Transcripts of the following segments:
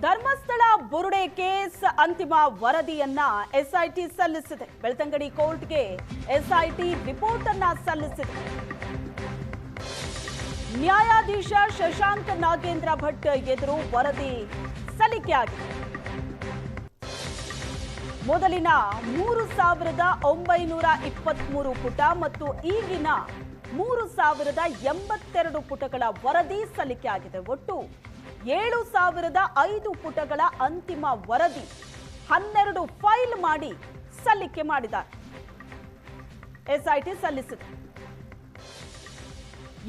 ಧರ್ಮಸ್ಥಳ ಬುರುಡೆ case ಅಂತಿಮ ವರದಿಯನ್ನ SIT ಸಲ್ಲಿಸಿದೆ. ಬೆಳ್ತಂಗಡಿ ಕೋರ್ಟ್ಗೆ ಎಸ್ಐಟಿ ರಿಪೋರ್ಟ್ ಅನ್ನ ಸಲ್ಲಿಸಿದೆ. ನ್ಯಾಯಾಧೀಶ ಶಶಾಂಕ್ ನಾಗೇಂದ್ರ ಭಟ್ ಎದುರು ವರದಿ ಸಲ್ಲಿಕೆಯಾಗಿದೆ. ಮೊದಲಿನ 3923 ಪುಟ ಮತ್ತು ಈಗಿನ 3082 ಪುಟಗಳ ವರದಿ ಸಲ್ಲಿಕೆಯಾಗಿದೆ. ಒಟ್ಟು 7005 ಪುಟಗಳ ಅಂತಿಮ ವರದಿ 12 ಫೈಲ್ ಮಾಡಿ ಸಲ್ಲಿಕೆ ಮಾಡಿದ್ದಾರೆ. ಎಸ್ಐಟಿ ಸಲ್ಲಿಸಿದೆ.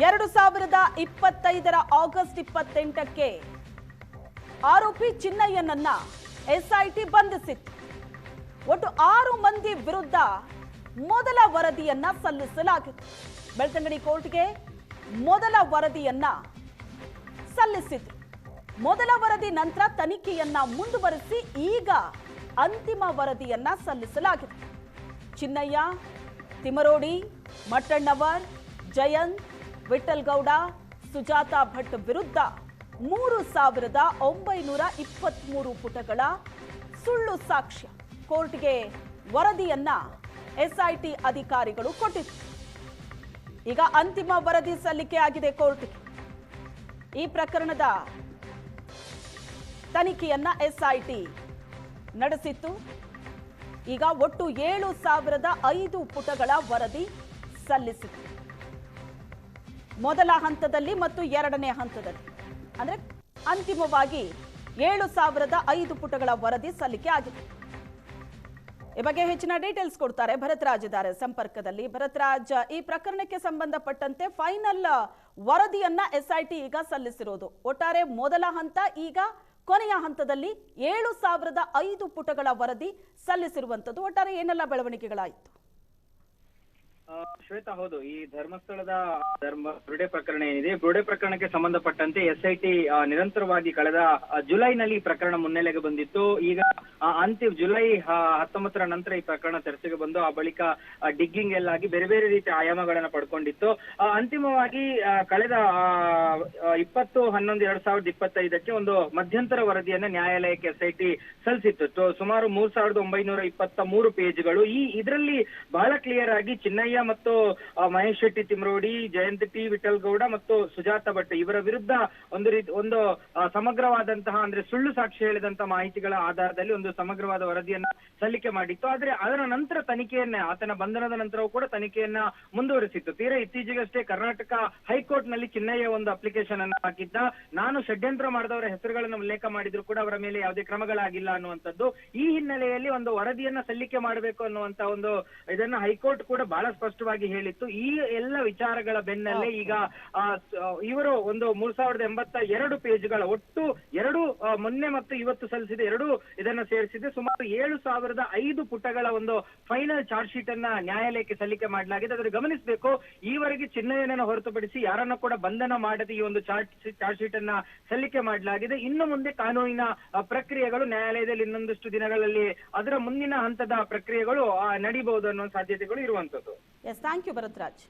2025ರ ಆಗಸ್ಟ್ 28ಕ್ಕೆ ಆರೋಪಿ ಚಿನ್ನಯ್ಯನನ್ನ ಎಸ್ಐಟಿ ಬಂಧಿಸಿತ್ತು. ಒಟ್ಟು 6 ಮಂದಿ ವಿರುದ್ಧ ಮೊದಲ ವರದಿಯನ್ನ ಸಲ್ಲಿಸಲಾಗಿದೆ. ಬೆಳ್ತಂಗಡಿ ಕೋರ್ಟ್ಗೆ ಮೊದಲ ವರದಿಯನ್ನ ಸಲ್ಲಿಸಿದ್ರು. ಮೊದಲ ವರದಿ ನಂತರ ತನಿಖೆಯನ್ನ ಮುಂದುವರಿಸಿ ಈಗ ಅಂತಿಮ ವರದಿಯನ್ನ ಸಲ್ಲಿಸಲಾಗಿದೆ. ಚಿನ್ನಯ್ಯ, ತಿಮರೋಡಿ, ಮಟ್ಟಣ್ಣವರ್, ಜಯಂತ್, ವಿಠಲ್ಗೌಡ, ಸುಜಾತಾ ಭಟ್ ವಿರುದ್ಧ 3923 ಪುಟಗಳ ಸುಳ್ಳು ಸಾಕ್ಷ್ಯ ಕೋರ್ಟ್ಗೆ ವರದಿಯನ್ನ ಎಸ್ಐಟಿ ಅಧಿಕಾರಿಗಳು ಕೊಟ್ಟಿದ್ರು. ಈಗ ಅಂತಿಮ ವರದಿ ಸಲ್ಲಿಕೆ ಆಗಿದೆ ಕೋರ್ಟ್ಗೆ. ಈ ಪ್ರಕರಣದ ತನಿಖೆಯನ್ನ ಎಸ್ಐಟಿ ನಡೆಸಿತ್ತು. ಈಗ ಒಟ್ಟು 7005 ಪುಟಗಳ ವರದಿ ಸಲ್ಲಿಸಿದೆ. ಮೊದಲ ಹಂತದಲ್ಲಿ ಮತ್ತು ಎರಡನೇ ಹಂತದಲ್ಲಿ ಅಂದ್ರೆ ಅಂತಿಮವಾಗಿ 7005 ಪುಟಗಳ ವರದಿ ಸಲ್ಲಿಕೆ ಆಗಿದೆ. ಈ ಬಗ್ಗೆ ಹೆಚ್ಚಿನ ಡೀಟೇಲ್ಸ್ ಕೊಡ್ತಾರೆ ಭರತ್ರಾಜ್ ಇದ್ದಾರೆ ಸಂಪರ್ಕದಲ್ಲಿ. ಭರತ್ರಾಜ್, ಈ ಪ್ರಕರಣಕ್ಕೆ ಸಂಬಂಧಪಟ್ಟಂತೆ ಫೈನಲ್ ವರದಿಯನ್ನ ಎಸ್ಐಟಿ ಈಗ ಸಲ್ಲಿಸಿರೋದು. ಒಟ್ಟಾರೆ ಮೊದಲ ಹಂತ, ಈಗ ಕೊನೆಯ ಹಂತದಲ್ಲಿ 7005 ಪುಟಗಳ ವರದಿ ಸಲ್ಲಿಸಿರುವಂತದ್ದು. ಒಟ್ಟಾರೆ ಏನೆಲ್ಲ ಬೆಳವಣಿಗೆಗಳಾಯಿತು? ಶ್ವೇತಾ, ಹೌದು, ಈ ಧರ್ಮಸ್ಥಳದ ಬುರುಡೆ ಪ್ರಕರಣ ಏನಿದೆ, ಬುರುಡೆ ಪ್ರಕರಣಕ್ಕೆ ಸಂಬಂಧಪಟ್ಟಂತೆ ಎಸ್ಐಟಿ ನಿರಂತರವಾಗಿ ಕಳೆದ ಜುಲೈನಲ್ಲಿ ಈ ಪ್ರಕರಣ ಮುನ್ನೆಲೆಗೆ ಬಂದಿತ್ತು. ಈಗ ಅಂತಿಮ ಜುಲೈ 19ರ ನಂತರ ಈ ಪ್ರಕರಣ ಚರ್ಚೆಗೆ ಬಂದು ಆ ಬಳಿಕ ಡಿಗ್ಗಿಂಗ್ ಎಲ್ಲಾಗಿ ಬೇರೆ ಬೇರೆ ರೀತಿಯ ಆಯಾಮಗಳನ್ನ ಪಡ್ಕೊಂಡಿತ್ತು. ಅಂತಿಮವಾಗಿ ಕಳೆದ 20/11/2025ಕ್ಕೆ ಒಂದು ಮಧ್ಯಂತರ ವರದಿಯನ್ನ ನ್ಯಾಯಾಲಯಕ್ಕೆ ಎಸ್ಐಟಿ ಸಲ್ಲಿಸಿತ್ತು. ಸುಮಾರು 3923 ಪೇಜ್ಗಳು. ಇದರಲ್ಲಿ ಬಹಳ ಕ್ಲಿಯರ್ ಆಗಿ ಚಿನ್ನಯ್ಯ ಮತ್ತು ಮಹೇಶ್ ಶೆಟ್ಟಿ ತಿಮ್ರೋಡಿ, ಜಯಂತ್ ಟಿ, ವಿಠಲ್ಗೌಡ ಮತ್ತು ಸುಜಾತಾ ಭಟ್ ಇವರ ವಿರುದ್ಧ ಒಂದು ಸಮಗ್ರವಾದಂತಹ, ಅಂದ್ರೆ ಸುಳ್ಳು ಸಾಕ್ಷಿ ಹೇಳಿದಂತಹ ಮಾಹಿತಿಗಳ ಆಧಾರದಲ್ಲಿ ಒಂದು ಸಮಗ್ರವಾದ ವರದಿಯನ್ನ ಸಲ್ಲಿಕೆ ಮಾಡಿತ್ತು. ಆದ್ರೆ ಅದರ ನಂತರ ತನಿಖೆಯನ್ನ, ಆತನ ಬಂಧನದ ನಂತರವೂ ಕೂಡ ತನಿಖೆಯನ್ನ ಮುಂದುವರಿಸಿತ್ತು. ತೀರಾ ಇತ್ತೀಚೆಗಷ್ಟೇ ಕರ್ನಾಟಕ ಹೈಕೋರ್ಟ್ ನಲ್ಲಿ ಚಿನ್ನಯ್ಯ ಒಂದು ಅಪ್ಲಿಕೇಶನ್ ಅನ್ನು ಹಾಕಿದ್ದ. ನಾನು ಷಡ್ಯಂತ್ರ ಮಾಡಿದವರ ಹೆಸರುಗಳನ್ನು ಉಲ್ಲೇಖ ಮಾಡಿದ್ರು ಕೂಡ ಅವರ ಮೇಲೆ ಯಾವುದೇ ಕ್ರಮಗಳಾಗಿಲ್ಲ ಅನ್ನುವಂಥದ್ದು. ಈ ಹಿನ್ನೆಲೆಯಲ್ಲಿ ಒಂದು ವರದಿಯನ್ನ ಸಲ್ಲಿಕೆ ಮಾಡಬೇಕು ಅನ್ನುವಂತ ಒಂದು ಇದನ್ನ ಹೈಕೋರ್ಟ್ ಕೂಡ ಬಹಳ ಸ್ಪಷ್ಟವಾಗಿ ಹೇಳಿತ್ತು. ಈ ಎಲ್ಲ ವಿಚಾರಗಳ ಬೆನ್ನಲ್ಲೇ ಈಗ ಇವರು ಒಂದು 3082 ಪೇಜ್ಗಳ ಒಟ್ಟು ಮೊನ್ನೆ ಮತ್ತು ಇವತ್ತು ಸಲ್ಲಿಸಿದ ಇದನ್ನ ಸೇರಿಸಿದೆ. ಸುಮಾರು 7005 ಪುಟಗಳ ಒಂದು ಫೈನಲ್ ಚಾರ್ಜ್ ಶೀಟ್ ಅನ್ನ ನ್ಯಾಯಾಲಯಕ್ಕೆ ಸಲ್ಲಿಕೆ ಮಾಡಲಾಗಿದೆ. ಅದನ್ನು ಗಮನಿಸಬೇಕು, ಈವರೆಗೆ ಚಿನ್ನಯ್ಯನನ್ನು ಹೊರತುಪಡಿಸಿ ಯಾರನ್ನ ಕೂಡ ಬಂಧನ ಮಾಡದೆ ಈ ಒಂದು ಚಾರ್ಜ್ ಶೀಟ್ ಅನ್ನ ಸಲ್ಲಿಕೆ ಮಾಡಲಾಗಿದೆ. ಇನ್ನು ಮುಂದೆ ಕಾನೂನಿನ ಪ್ರಕ್ರಿಯೆಗಳು ನ್ಯಾಯಾಲಯದಲ್ಲಿ ಇನ್ನೊಂದಷ್ಟು ದಿನಗಳಲ್ಲಿ ಅದರ ಮುಂದಿನ ಹಂತದ ಪ್ರಕ್ರಿಯೆಗಳು ನಡೀಬಹುದು ಅನ್ನೋ ಸಾಧ್ಯತೆಗಳು ಇರುವಂತದ್ದು. Yes, thank you Bharatraj.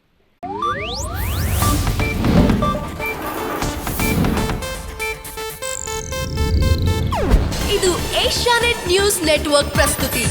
ಇದು ಏಷ್ಯಾನೆಟ್ ನ್ಯೂಸ್ ನೆಟ್ವರ್ಕ್ ಪ್ರಸ್ತುತಿ.